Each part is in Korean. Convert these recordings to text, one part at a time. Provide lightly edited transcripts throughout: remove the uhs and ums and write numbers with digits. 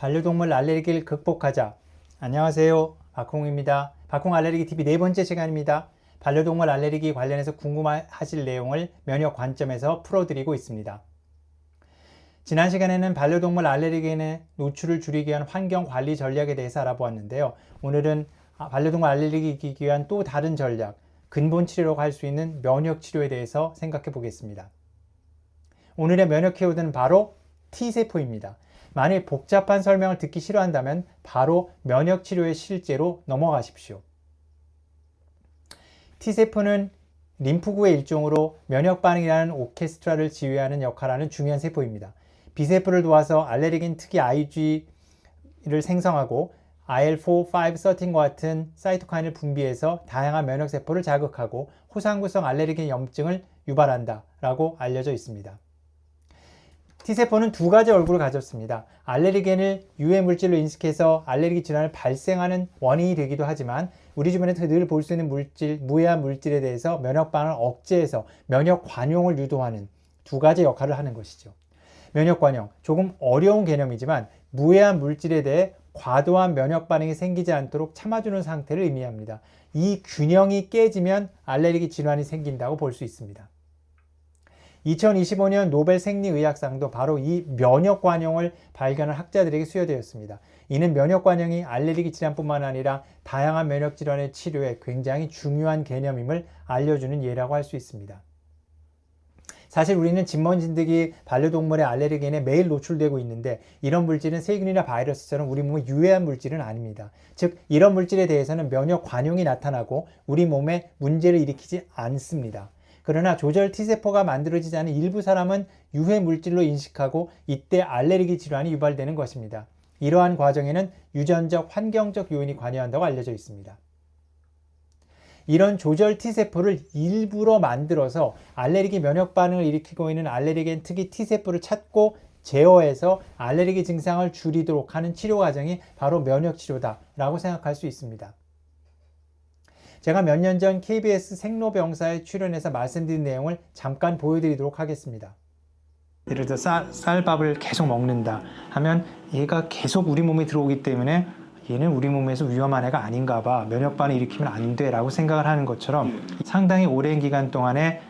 반려동물 알레르기를 극복하자. 안녕하세요, 박홍입니다. 박홍 알레르기 TV 네 번째 시간입니다. 반려동물 알레르기 관련해서 궁금하실 내용을 면역 관점에서 풀어드리고 있습니다. 지난 시간에는 반려동물 알레르기의 노출을 줄이기 위한 환경 관리 전략에 대해서 알아보았는데요. 오늘은 반려동물 알레르기 이기기 위한 또 다른 전략, 근본 치료라고 할 수 있는 면역 치료에 대해서 생각해 보겠습니다. 오늘의 면역 키워드는 바로 T세포입니다. 만약 복잡한 설명을 듣기 싫어한다면 바로 면역 치료의 실제로 넘어가십시오. T세포는 림프구의 일종으로 면역 반응이라는 오케스트라를 지휘하는 역할을 하는 중요한 세포입니다. B세포를 도와서 알레르긴 특이 Ig를 생성하고 IL-4, 5, 13과 같은 사이토카인을 분비해서 다양한 면역세포를 자극하고 호상구성 알레르긴 염증을 유발한다 라고 알려져 있습니다. T세포는 두 가지 얼굴을 가졌습니다. 알레르겐을 유해 물질로 인식해서 알레르기 질환을 발생하는 원인이 되기도 하지만 우리 주변에서 늘 볼 수 있는 물질, 무해한 물질에 대해서 면역 반응을 억제해서 면역 관용을 유도하는 두 가지 역할을 하는 것이죠. 면역 관용, 조금 어려운 개념이지만 무해한 물질에 대해 과도한 면역 반응이 생기지 않도록 참아주는 상태를 의미합니다. 이 균형이 깨지면 알레르기 질환이 생긴다고 볼 수 있습니다. 2025년 노벨 생리의학상도 바로 이 면역 관용을 발견한 학자들에게 수여되었습니다. 이는 면역 관용이 알레르기 질환뿐만 아니라 다양한 면역 질환의 치료에 굉장히 중요한 개념임을 알려주는 예라고 할 수 있습니다. 사실 우리는 진먼진드기 반려동물의 알레르겐에 매일 노출되고 있는데 이런 물질은 세균이나 바이러스처럼 우리 몸에 유해한 물질은 아닙니다. 즉 이런 물질에 대해서는 면역 관용이 나타나고 우리 몸에 문제를 일으키지 않습니다. 그러나 조절 T세포가 만들어지지 않은 일부 사람은 유해 물질로 인식하고 이때 알레르기 질환이 유발되는 것입니다. 이러한 과정에는 유전적, 환경적 요인이 관여한다고 알려져 있습니다. 이런 조절 T세포를 일부러 만들어서 알레르기 면역 반응을 일으키고 있는 알레르겐 특이 T세포를 찾고 제어해서 알레르기 증상을 줄이도록 하는 치료 과정이 바로 면역치료다라고 생각할 수 있습니다. 제가 몇 년 전 KBS 생로병사에 출연해서 말씀드린 내용을 잠깐 보여드리도록 하겠습니다. 예를 들어 쌀밥을 계속 먹는다 하면 얘가 계속 우리 몸에 들어오기 때문에 얘는 우리 몸에서 위험한 애가 아닌가 봐, 면역 반응 일으키면 안 돼 라고 생각을 하는 것처럼 상당히 오랜 기간 동안에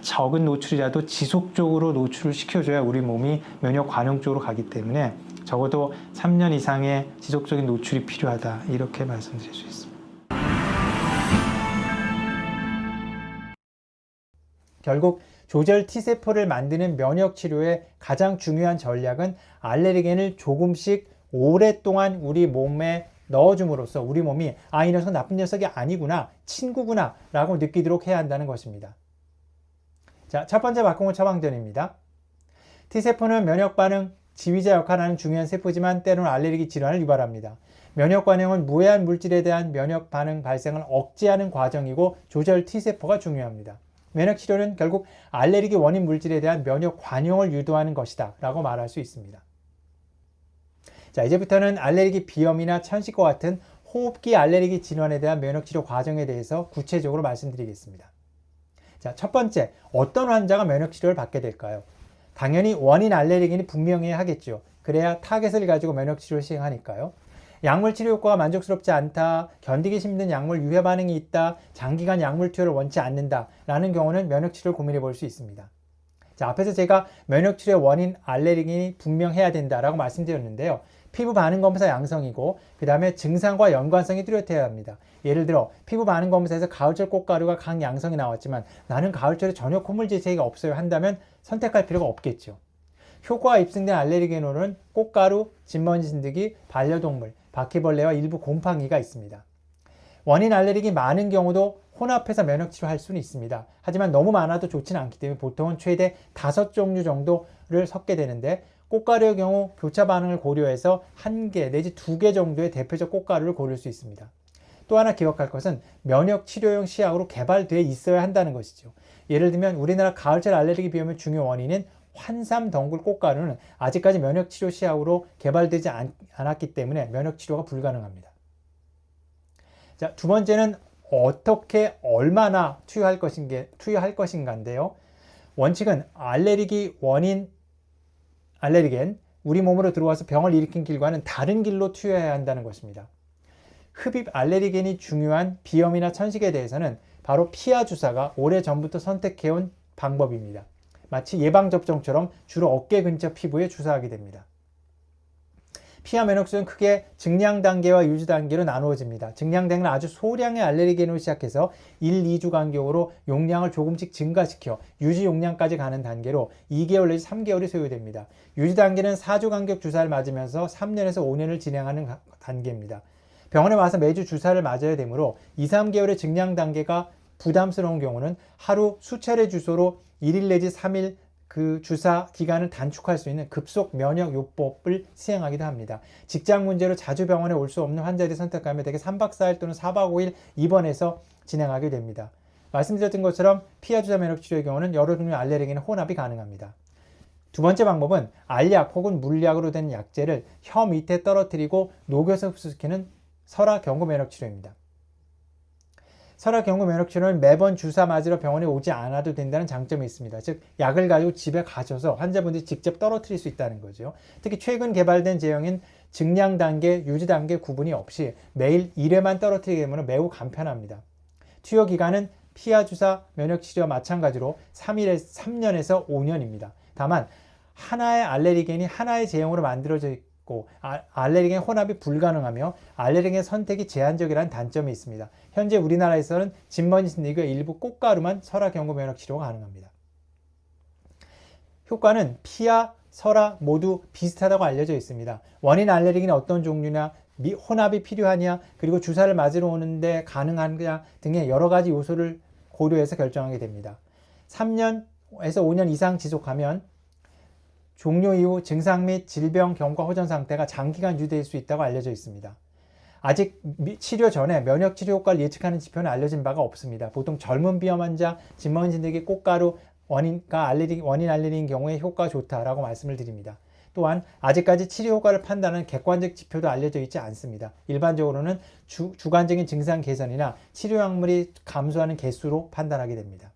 적은 노출이라도 지속적으로 노출을 시켜줘야 우리 몸이 면역 관용 쪽으로 가기 때문에 적어도 3년 이상의 지속적인 노출이 필요하다, 이렇게 말씀드릴 수 있습니다. 결국 조절 T세포를 만드는 면역치료의 가장 중요한 전략은 알레르겐을 조금씩 오랫동안 우리 몸에 넣어줌으로써 우리 몸이 이 녀석 나쁜 녀석이 아니구나, 친구구나 라고 느끼도록 해야 한다는 것입니다. 자, 첫 번째 박홍호 처방전입니다. T세포는 면역반응 지휘자 역할을 하는 중요한 세포지만 때로는 알레르기 질환을 유발합니다. 면역관용은 무해한 물질에 대한 면역 반응 발생을 억제하는 과정이고 조절 T세포가 중요합니다. 면역치료는 결국 알레르기 원인 물질에 대한 면역 관용을 유도하는 것이다 라고 말할 수 있습니다. 자, 이제부터는 알레르기 비염이나 천식과 같은 호흡기 알레르기 질환에 대한 면역치료 과정에 대해서 구체적으로 말씀드리겠습니다. 자, 첫 번째, 어떤 환자가 면역치료를 받게 될까요? 당연히 원인 알레르기는 분명해야 하겠죠. 그래야 타겟을 가지고 면역치료를 시행하니까요. 약물 치료 효과가 만족스럽지 않다, 견디기 힘든 약물 유해 반응이 있다, 장기간 약물 투여를 원치 않는다 라는 경우는 면역치료를 고민해 볼 수 있습니다. 자, 앞에서 제가 면역치료의 원인 알레르긴이 분명해야 된다라고 말씀드렸는데요. 피부 반응 검사 양성이고 그 다음에 증상과 연관성이 뚜렷해야 합니다. 예를 들어 피부 반응 검사에서 가을철 꽃가루가 강양성이 나왔지만 나는 가을철에 전혀 콧물 재채기가 없어요 한다면 선택할 필요가 없겠죠. 효과가 입증된 알레르겐으로는 꽃가루, 진먼지 진드기, 반려동물, 바퀴벌레와 일부 곰팡이가 있습니다. 원인 알레르기 많은 경우도 혼합해서 면역치료할 수는 있습니다. 하지만 너무 많아도 좋지는 않기 때문에 보통은 최대 5종류 정도를 섞게 되는데 꽃가루의 경우 교차 반응을 고려해서 1개 내지 2개 정도의 대표적 꽃가루를 고를 수 있습니다. 또 하나 기억할 것은 면역치료용 시약으로 개발되어 있어야 한다는 것이죠. 예를 들면 우리나라 가을철 알레르기 비염의 중요 원인인 환삼 덩굴 꽃가루는 아직까지 면역치료 시약으로 개발되지 않았기 때문에 면역치료가 불가능합니다. 자, 두 번째는 어떻게 얼마나 투여할 것인가인데요. 원칙은 알레르기 원인 알레르겐 우리 몸으로 들어와서 병을 일으킨 길과는 다른 길로 투여해야 한다는 것입니다. 흡입 알레르겐이 중요한 비염이나 천식에 대해서는 바로 피하 주사가 오래전부터 선택해온 방법입니다. 마치 예방접종처럼 주로 어깨 근처 피부에 주사하게 됩니다. 피하 면역수는 크게 증량 단계와 유지 단계로 나누어집니다. 증량 단계는 아주 소량의 알레르겐으로 시작해서 1, 2주 간격으로 용량을 조금씩 증가시켜 유지 용량까지 가는 단계로 2개월 내지 3개월이 소요됩니다. 유지 단계는 4주 간격 주사를 맞으면서 3년에서 5년을 진행하는 단계입니다. 병원에 와서 매주 주사를 맞아야 되므로 2, 3개월의 증량 단계가 부담스러운 경우는 하루 수차례 주소로 1일 내지 3일 그 주사 기간을 단축할 수 있는 급속 면역 요법을 시행하기도 합니다. 직장 문제로 자주 병원에 올 수 없는 환자들이 선택하면 대개 3박 4일 또는 4박 5일 입원해서 진행하게 됩니다. 말씀드렸던 것처럼 피하 주사 면역 치료의 경우는 여러 종류의 알레르기는 혼합이 가능합니다. 두 번째 방법은 알약 혹은 물약으로 된 약재를 혀 밑에 떨어뜨리고 녹여서 흡수시키는 설화 경구 면역 치료입니다. 설화 경구 면역 치료는 매번 주사 맞으러 병원에 오지 않아도 된다는 장점이 있습니다. 즉 약을 가지고 집에 가셔서 환자분들이 직접 떨어뜨릴 수 있다는 거죠. 특히 최근 개발된 제형인 증량 단계, 유지 단계 구분이 없이 매일 1회만 떨어뜨리게 되면 매우 간편합니다. 투여 기간은 피하 주사 면역 치료와 마찬가지로 3년에서 5년입니다. 다만 하나의 알레르겐이 하나의 제형으로 만들어져 있고 알레르겐 혼합이 불가능하며 알레르겐 선택이 제한적이라는 단점이 있습니다. 현재 우리나라에서는 진먼지스닉과 일부 꽃가루만 설화 경구 면역 치료가 가능합니다. 효과는 피하, 설화 모두 비슷하다고 알려져 있습니다. 원인 알레르기는 어떤 종류냐, 혼합이 필요하냐, 그리고 주사를 맞으러 오는데 가능하냐 등의 여러 가지 요소를 고려해서 결정하게 됩니다. 3년에서 5년 이상 지속하면 종료 이후 증상 및 질병 경과 호전 상태가 장기간 유지될 수 있다고 알려져 있습니다. 아직 치료 전에 면역 치료 효과를 예측하는 지표는 알려진 바가 없습니다. 보통 젊은 비염 환자, 진먼지내기 꽃가루 원인 알레르기인 경우에 효과가 좋다라고 말씀을 드립니다. 또한 아직까지 치료 효과를 판단하는 객관적 지표도 알려져 있지 않습니다. 일반적으로는 주관적인 증상 개선이나 치료 약물이 감소하는 개수로 판단하게 됩니다.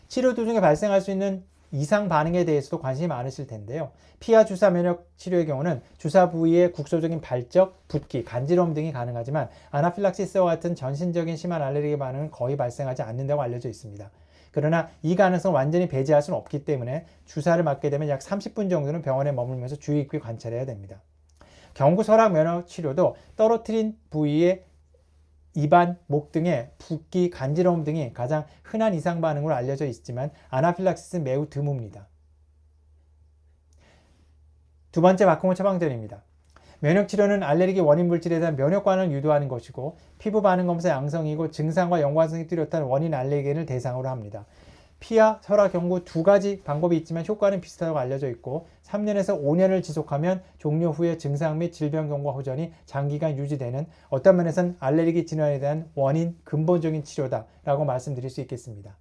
치료 도중에 발생할 수 있는 이상 반응에 대해서도 관심이 많으실 텐데요. 피하 주사 면역 치료의 경우는 주사 부위의 국소적인 발적, 붓기, 간지러움 등이 가능하지만 아나필락시스와 같은 전신적인 심한 알레르기 반응은 거의 발생하지 않는다고 알려져 있습니다. 그러나 이 가능성을 완전히 배제할 수는 없기 때문에 주사를 맞게 되면 약 30분 정도는 병원에 머물면서 주의 깊게 관찰해야 됩니다. 경구 설화 면역 치료도 떨어뜨린 부위의 입안, 목 등의 붓기, 간지러움 등이 가장 흔한 이상 반응으로 알려져 있지만 아나필락시스는 매우 드뭅니다. 두 번째 박홍호 처방전입니다. 면역치료는 알레르기 원인 물질에 대한 면역 반응을 유도하는 것이고 피부 반응 검사 양성이고 증상과 연관성이 뚜렷한 원인 알레르겐을 대상으로 합니다. 피하, 설화 경구 두 가지 방법이 있지만 효과는 비슷하다고 알려져 있고 3년에서 5년을 지속하면 종료 후에 증상 및 질병 경과 호전이 장기간 유지되는 어떤 면에서는 알레르기 질환에 대한 원인 근본적인 치료다라고 말씀드릴 수 있겠습니다.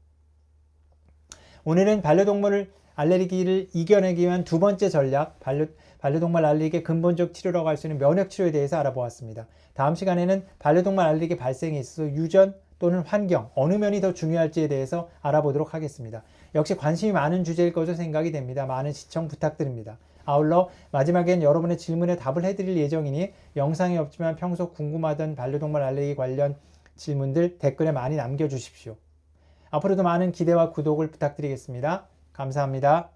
오늘은 반려동물 알레르기를 이겨내기 위한 두 번째 전략, 반려동물 알레르기의 근본적 치료라고 할 수 있는 면역치료에 대해서 알아보았습니다. 다음 시간에는 반려동물 알레르기 발생에 있어서 유전 또는 환경, 어느 면이 더 중요할지에 대해서 알아보도록 하겠습니다. 역시 관심이 많은 주제일 것으로 생각이 됩니다. 많은 시청 부탁드립니다. 아울러 마지막엔 여러분의 질문에 답을 해드릴 예정이니 영상이 없지만 평소 궁금하던 반려동물 알레르기 관련 질문들 댓글에 많이 남겨주십시오. 앞으로도 많은 기대와 구독을 부탁드리겠습니다. 감사합니다.